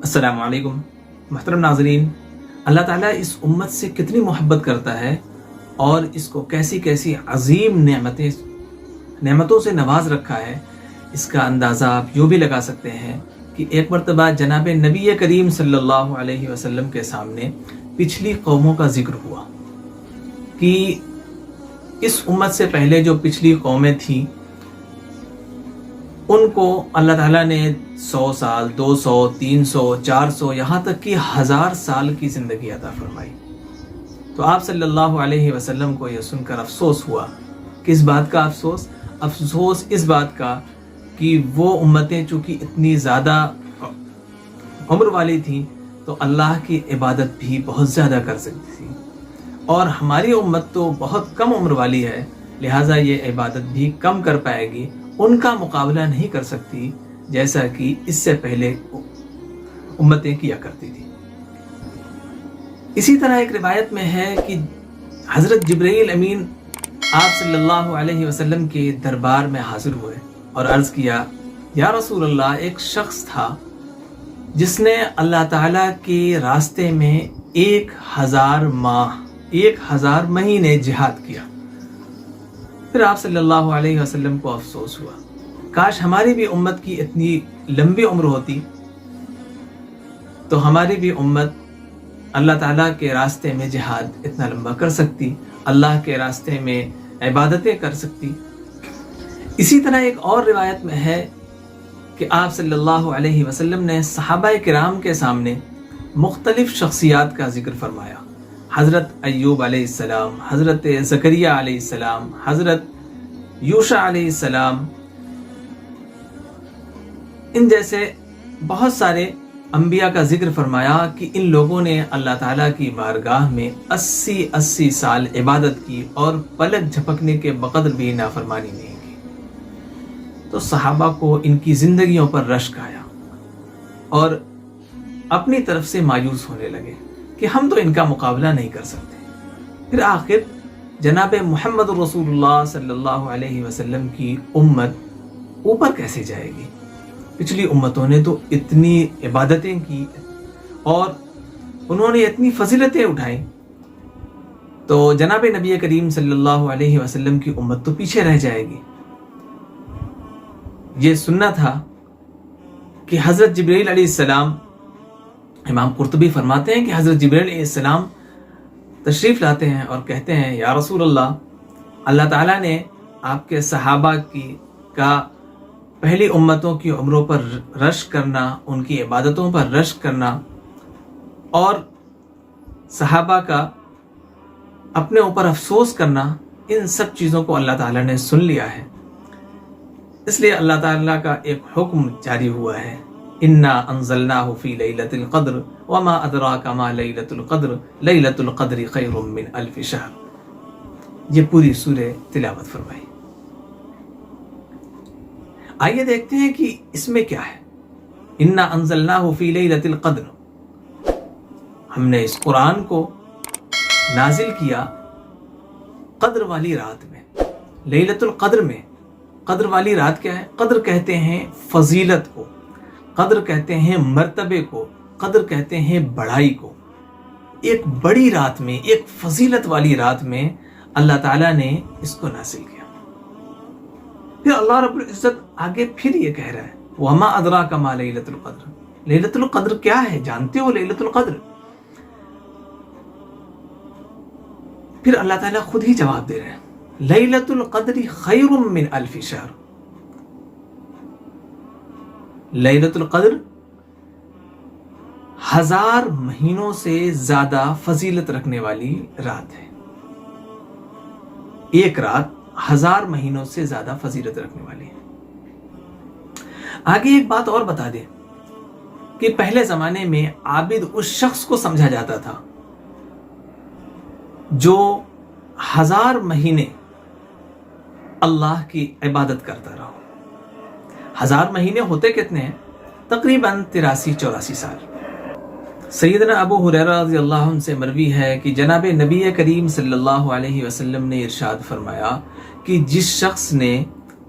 अस्सलाम वालेकुम मुहतरम नाज़रीन। अल्लाह ताला इस उम्मत से कितनी मोहब्बत करता है और इसको कैसी कैसी अजीम नेमतों से नवाज रखा है, इसका अंदाज़ा आप यूँ भी लगा सकते हैं कि एक मरतबा जनाब नबी करीम सल्लल्लाहु अलैहि वसल्लम के सामने पिछली कौमों का जिक्र हुआ कि इस उम्मत से पहले जो पिछली कौमें थीं उनको अल्लाह ताला ने 100 साल, 200, 300, 400 यहाँ तक कि 1000 साल की ज़िंदगी अता फरमाई। तो आप सल्लल्लाहु अलैहि वसल्लम को यह सुनकर अफसोस हुआ। किस बात का अफसोस? अफसोस इस बात का कि वो उम्मतें चूँकि इतनी ज़्यादा उम्र वाली थीं तो अल्लाह की इबादत भी बहुत ज़्यादा कर सकती थी, और हमारी उम्मत तो बहुत कम उम्र वाली है, लिहाजा ये इबादत भी कम कर पाएगी, उनका मुकाबला नहीं कर सकती जैसा कि इससे पहले उम्मतें किया करती थी। इसी तरह एक रिवायत में है कि हज़रत जिब्रील अमीन आप सल्लल्लाहु अलैहि वसल्लम के दरबार में हाजिर हुए और अर्ज़ किया, या रसूल अल्लाह, एक शख्स था जिसने अल्लाह ताला के रास्ते में 1000 महीने जिहाद किया। फिर आप सल्लल्लाहु अलैहि वसल्लम को अफसोस हुआ, काश हमारी भी उम्मत की इतनी लंबी उम्र होती तो हमारी भी उम्मत अल्लाह ताला के रास्ते में जिहाद इतना लंबा कर सकती, अल्लाह के रास्ते में इबादतें कर सकती। इसी तरह एक और रिवायत में है कि आप सल्लल्लाहु अलैहि वसल्लम ने सहाबाए किराम के सामने मुख्तलिफ शख्सियात का जिक्र फरमाया। हज़रत अय्यूब अलैहिस्सलाम, हज़रत ज़करिया अलैहिस्सलाम, हज़रत यूशा अलैहिस्सलाम, इन जैसे बहुत सारे अंबिया का जिक्र फरमाया कि इन लोगों ने अल्लाह ताला की बारगाह में 80 साल इबादत की और पलक झपकने के बकदर भी नाफरमानी नहीं की। तो सहाबा को इनकी ज़िंदगियों पर रश्क आया और अपनी तरफ से मायूस होने लगे कि हम तो इनका मुकाबला नहीं कर सकते। फिर आखिर जनाब मोहम्मद रसूलुल्लाह सल्लल्लाहु अलैहि वसल्लम की उम्मत ऊपर कैसे जाएगी? पिछली उम्मतों ने तो इतनी इबादतें की और उन्होंने इतनी फजीलतें उठाई, तो जनाब नबी करीम सल्लल्लाहु अलैहि वसल्लम की उम्मत तो पीछे रह जाएगी। ये सुनना था कि हज़रत जिब्रील अलैहिस्सलाम, इमाम कुर्तुबी फरमाते हैं कि हज़रत जिब्रील अलैहिस्सलाम तशरीफ़ लाते हैं और कहते हैं, या रसूल अल्लाह, अल्लाह ताला ने आपके सहाबा का पहली उम्मतों की उम्रों पर रश्क करना, उनकी इबादतों पर रश्क करना और सहाबा का अपने ऊपर अफसोस करना, इन सब चीज़ों को अल्लाह ताला ने सुन लिया है। इसलिए अल्लाह ताला का एक हुक्म जारी हुआ है, इन्ना अंज़लनाहु फ़ी लैलतिल क़द्र वमा अदराका मा लैलतुल क़द्र लैलतुल क़द्रि खैरुम मिन अल्फ़ि शहर। ये पूरी सूरह तिलावत फरमाई। आइए देखते हैं कि इसमें क्या है। इन्ना अंज़लनाहु फ़ी लैलतिल क़द्र, हमने इस कुरान को नाजिल किया क़द्र वाली रात में, लैलतुल क़द्र में। क़द्र वाली रात क्या है? क़द्र कहते हैं फजीलत को, क़द्र कहते हैं मर्तबे को, क़द्र कहते हैं बढ़ाई को। एक बड़ी रात में, एक फजीलत वाली रात में अल्लाह ताला ने इसको नाज़िल किया। फिर अल्लाह रब्बुल इज़्ज़त आगे फिर ये कह रहा है, वमा अदराका मा लैलतुल क़द्र। लैलतुल क़द्र क्या है? जानते हो लैलतुल क़द्र? फिर अल्लाह ताला खुद ही जवाब दे रहे हैं, लैलतुल क़द्रि खैरुम मिन अल्फ़ि शहर। लैलतुल क़द्र 1000 महीनों से ज्यादा फजीलत रखने वाली रात है। एक रात 1000 महीनों से ज्यादा फजीलत रखने वाली है। आगे एक बात और बता दें कि पहले जमाने में आबिद उस शख्स को समझा जाता था जो 1000 महीने अल्लाह की इबादत करता रहा। 1000 महीने होते कितने हैं? तकरीबन 83-84 साल। सैयदना अबू हुरैरा रज़ियल्लाहु अन्हु से मरवी है कि जनाब नबी करीम सल्लल्लाहु अलैहि वसल्लम ने इरशाद फरमाया कि जिस शख्स ने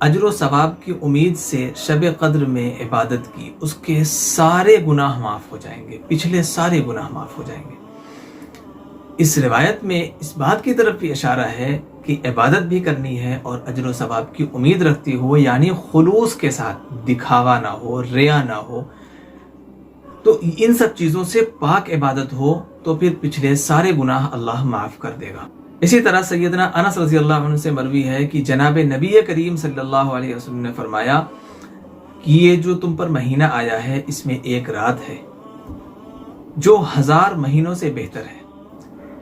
अजर व सवाब की उम्मीद से शब कद्र में इबादत की, उसके सारे गुनाह माफ़ हो जाएंगे, पिछले सारे गुनाह माफ़ हो जाएंगे। इस रिवायत में इस बात की तरफ भी इशारा है कि इबादत भी करनी है और अजर व सवाब की उम्मीद रखती हो, यानी खुलूस के साथ, दिखावा ना हो, रिया ना हो, तो इन सब चीज़ों से पाक इबादत हो तो फिर पिछले सारे गुनाह अल्लाह माफ़ कर देगा। इसी तरह सैयदना अनस रज़ी अल्लाह अन्हु से मरवी है कि जनाब नबी करीम सल्लल्लाहु अलैहि वसल्लम ने फरमाया कि ये जो तुम पर महीना आया है इसमें एक रात है जो 1000 महीनों से बेहतर है।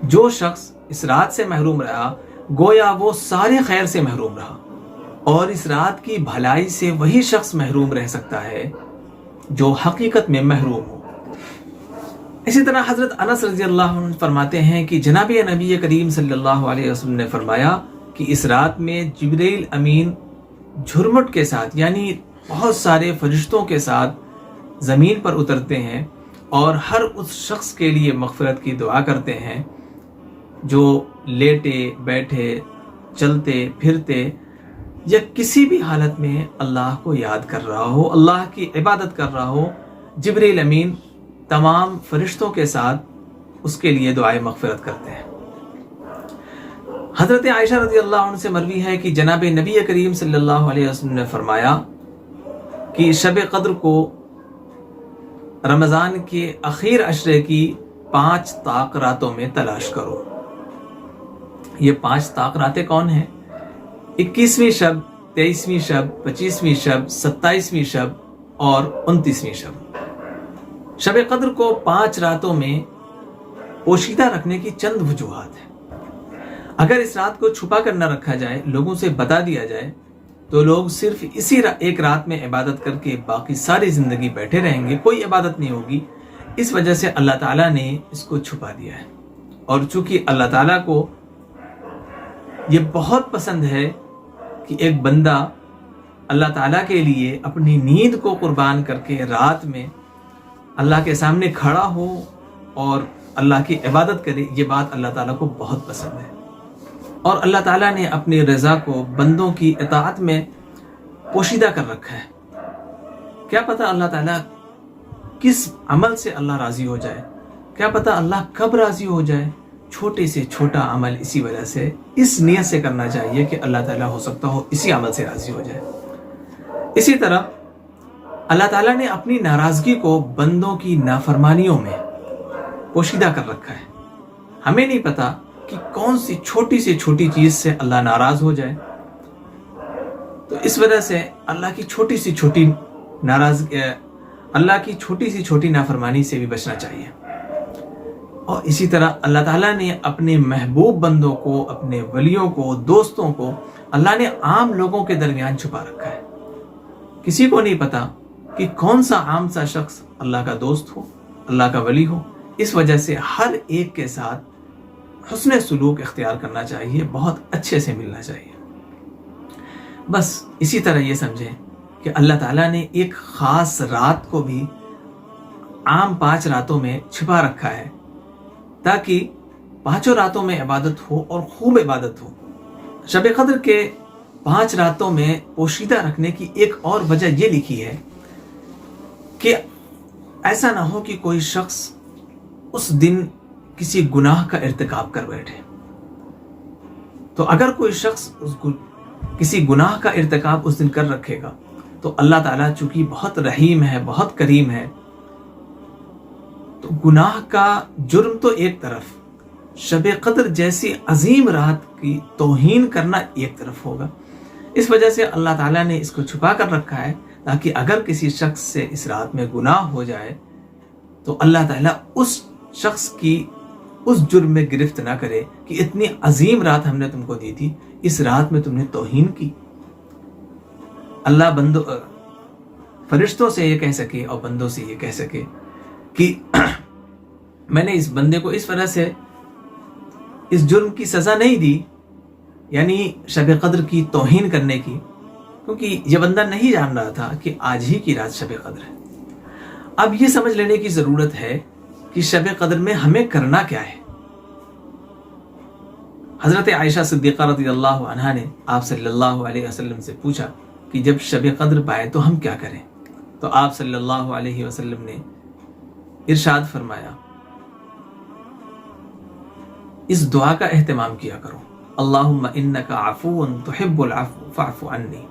जो शख्स इस रात से महरूम रहा गोया वो सारे खैर से महरूम रहा, और इस रात की भलाई से वही शख्स महरूम रह सकता है जो हकीकत में महरूम हो। इसी तरह हज़रत अनस रज़ी अल्लाह अन्हु फरमाते हैं कि जनाब नबी करीम सल्लल्लाहु अलैहि वसल्लम ने फरमाया कि इस रात में जिब्रील अमीन झुरमुट के साथ, यानी बहुत सारे फरिश्तों के साथ ज़मीन पर उतरते हैं और हर उस शख्स के लिए मग़फ़िरत की दुआ करते हैं जो लेटे बैठे, चलते फिरते या किसी भी हालत में अल्लाह को याद कर रहा हो, अल्लाह की इबादत कर रहा हो। जिब्रील अमीन तमाम फरिश्तों के साथ उसके लिए दुआए मग़फ़िरत करते हैं। हज़रत आयशा रज़ी अल्लाह अन्हा से मरवी है कि जनाब नबी करीम सल्लल्लाहु अलैहि वसल्लम ने फरमाया कि शब कद्र को रमज़ान के आखिर अशरे की 5 ताक रातों में तलाश करो। ये 5 ताक रातें कौन हैं? 21वीं शब, 23वीं शब, 25वीं शब, 27वीं शब और 29वीं शब। शब कद्र को 5 रातों में पोशीदा रखने की चंद वजूहात हैं। अगर इस रात को छुपा कर न रखा जाए, लोगों से बता दिया जाए, तो लोग सिर्फ इसी एक रात में इबादत करके बाकी सारी जिंदगी बैठे रहेंगे, कोई इबादत नहीं होगी। इस वजह से अल्लाह ताला ने इसको छुपा दिया है। और चूंकि अल्लाह ताला को ये बहुत पसंद है कि एक बंदा अल्लाह ताला के लिए अपनी नींद को कुर्बान करके रात में अल्लाह के सामने खड़ा हो और अल्लाह की इबादत करे, ये बात अल्लाह ताला को बहुत पसंद है। और अल्लाह ताला ने अपनी रज़ा को बंदों की इताअत में पोशीदा कर रखा है। क्या पता अल्लाह ताला किस अमल से अल्लाह राज़ी हो जाए, क्या पता अल्लाह कब राज़ी हो जाए। छोटे से छोटा अमल इसी वजह से, इस नियत से करना चाहिए कि अल्लाह ताला हो सकता हो इसी अमल से राज़ी हो जाए। इसी तरह अल्लाह ताला ने अपनी नाराज़गी को बंदों की नाफरमानियों में पोशीदा कर रखा है। हमें नहीं पता कि कौन सी छोटी से छोटी चीज़ से अल्लाह नाराज़ हो जाए, तो इस वजह से अल्लाह की छोटी सी छोटी अल्लाह की छोटी सी छोटी नाफरमानी से भी बचना चाहिए। और इसी तरह अल्लाह ताला ने अपने महबूब बंदों को, अपने वलियों को, दोस्तों को अल्लाह ने आम लोगों के दरमियान छुपा रखा है। किसी को नहीं पता कि कौन सा आम सा शख्स अल्लाह का दोस्त हो, अल्लाह का वली हो। इस वजह से हर एक के साथ हुस्न सुलूक इख्तियार करना चाहिए, बहुत अच्छे से मिलना चाहिए। बस इसी तरह ये समझें कि अल्लाह ताला ने एक ख़ास रात को भी आम 5 रातों में छिपा रखा है ताकि 5 रातों में इबादत हो और खूब इबादत हो। शब कद्र के 5 रातों में पोशीदा रखने की एक और वजह ये लिखी है कि ऐसा ना हो कि कोई शख्स उस दिन किसी गुनाह का इर्तिकाब कर बैठे। तो अगर कोई शख्स किसी गुनाह का इर्तिकाब उस दिन कर रखेगा तो अल्लाह ताला चूंकि बहुत रहीम है, बहुत करीम है, तो गुनाह का जुर्म तो एक तरफ, शब कद्र जैसी अजीम रात की तौहीन करना एक तरफ होगा। इस वजह से अल्लाह ताला ने इसको छुपा कर रखा है ताकि अगर किसी शख्स से इस रात में गुनाह हो जाए तो अल्लाह ताला उस शख्स की उस जुर्म में गिरफ्त ना करे कि इतनी अजीम रात हमने तुमको दी थी, इस रात में तुमने तौहीन की। अल्लाह फरिश्तों से ये कह सके और बंदों से ये कह सके कि मैंने इस बंदे को इस वजह से इस जुर्म की सज़ा नहीं दी, यानी शब कद्र की तौहीन करने की, क्योंकि ये बंदा नहीं जान रहा था कि आज ही की रात शब कद्र है। अब ये समझ लेने की ज़रूरत है कि शब कद्र में हमें करना क्या है। हज़रत आयशा सिद्दीक़ा रज़ियल्लाहु अन्हा ने आप सल्लल्लाहु अलैहि वसल्लम से पूछा کہ جب شب قدر پائے تو ہم کیا کریں؟ تو آپ صلی اللہ علیہ وسلم نے ارشاد فرمایا اس دعا کا اہتمام کیا کرو، اللہم انک عفو تحب العفو فاعف عنی۔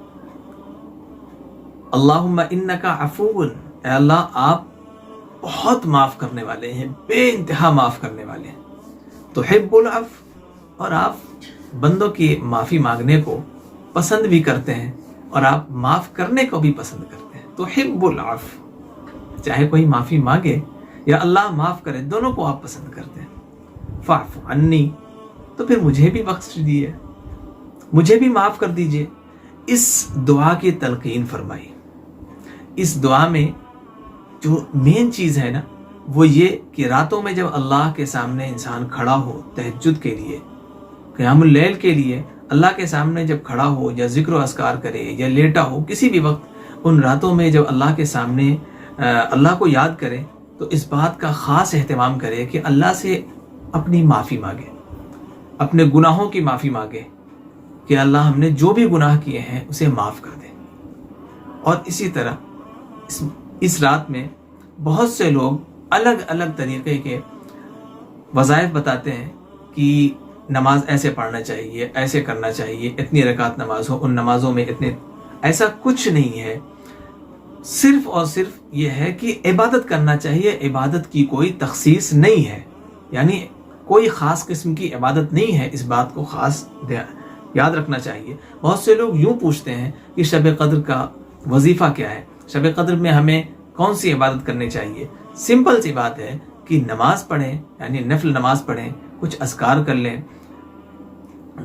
اللہم انک عفو، اے اللہ آپ بہت معاف کرنے والے ہیں، بے انتہا معاف کرنے والے ہیں، تحب العفو، اور آپ بندوں کی معافی مانگنے کو پسند بھی کرتے ہیں اور آپ معاف کرنے کو بھی پسند کرتے ہیں، تحب العفو، چاہے کوئی معافی مانگے یا اللہ معاف کرے، دونوں کو آپ پسند کرتے ہیں۔ فاعف عنی، تو پھر مجھے بھی بخش دیجیے، مجھے بھی معاف کر دیجیے۔ اس دعا کی تلقین فرمائی۔ اس دعا میں جو مین چیز ہے نا وہ یہ کہ راتوں میں جب اللہ کے سامنے انسان کھڑا ہو تہجد کے لیے، قیام اللیل کے لیے اللہ کے سامنے جب کھڑا ہو یا ذکر و اذکار کرے یا لیٹا ہو، کسی بھی وقت ان راتوں میں جب اللہ کے سامنے اللہ کو یاد کرے تو اس بات کا خاص اہتمام کرے کہ اللہ سے اپنی معافی مانگے، اپنے گناہوں کی معافی مانگے کہ اللہ ہم نے جو بھی گناہ کیے ہیں اسے معاف کر دے۔ اور اسی طرح اس رات میں بہت سے لوگ الگ الگ طریقے کے وظائف بتاتے ہیں کہ نماز ایسے پڑھنا چاہیے، ایسے کرنا چاہیے، اتنی رکعت نماز ہو، ان نمازوں میں اتنے، ایسا کچھ نہیں ہے۔ صرف اور صرف یہ ہے کہ عبادت کرنا چاہیے، عبادت کی کوئی تخصیص نہیں ہے، یعنی کوئی خاص قسم کی عبادت نہیں ہے، اس بات کو خاص یاد رکھنا چاہیے۔ بہت سے لوگ یوں پوچھتے ہیں کہ شب قدر کا وظیفہ کیا ہے، شب قدر میں ہمیں کون سی عبادت کرنی چاہیے؟ سمپل سی بات ہے کہ نماز پڑھیں، یعنی نفل نماز پڑھیں، کچھ اذکار کر لیں،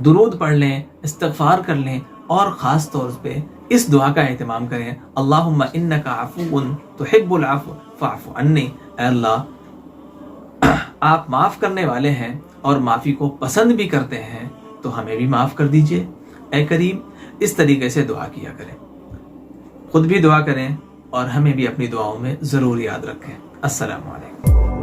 درود پڑھ لیں، استغفار کر لیں، اور خاص طور پہ اس دعا کا اہتمام کریں، اللہم انک عفو تحب العفو فاعف عنی، اے اللہ آپ معاف کرنے والے ہیں اور معافی کو پسند بھی کرتے ہیں تو ہمیں بھی معاف کر دیجئے اے کریم۔ اس طریقے سے دعا کیا کریں، خود بھی دعا کریں اور ہمیں بھی اپنی دعاؤں میں ضرور یاد رکھیں۔ السلام علیکم۔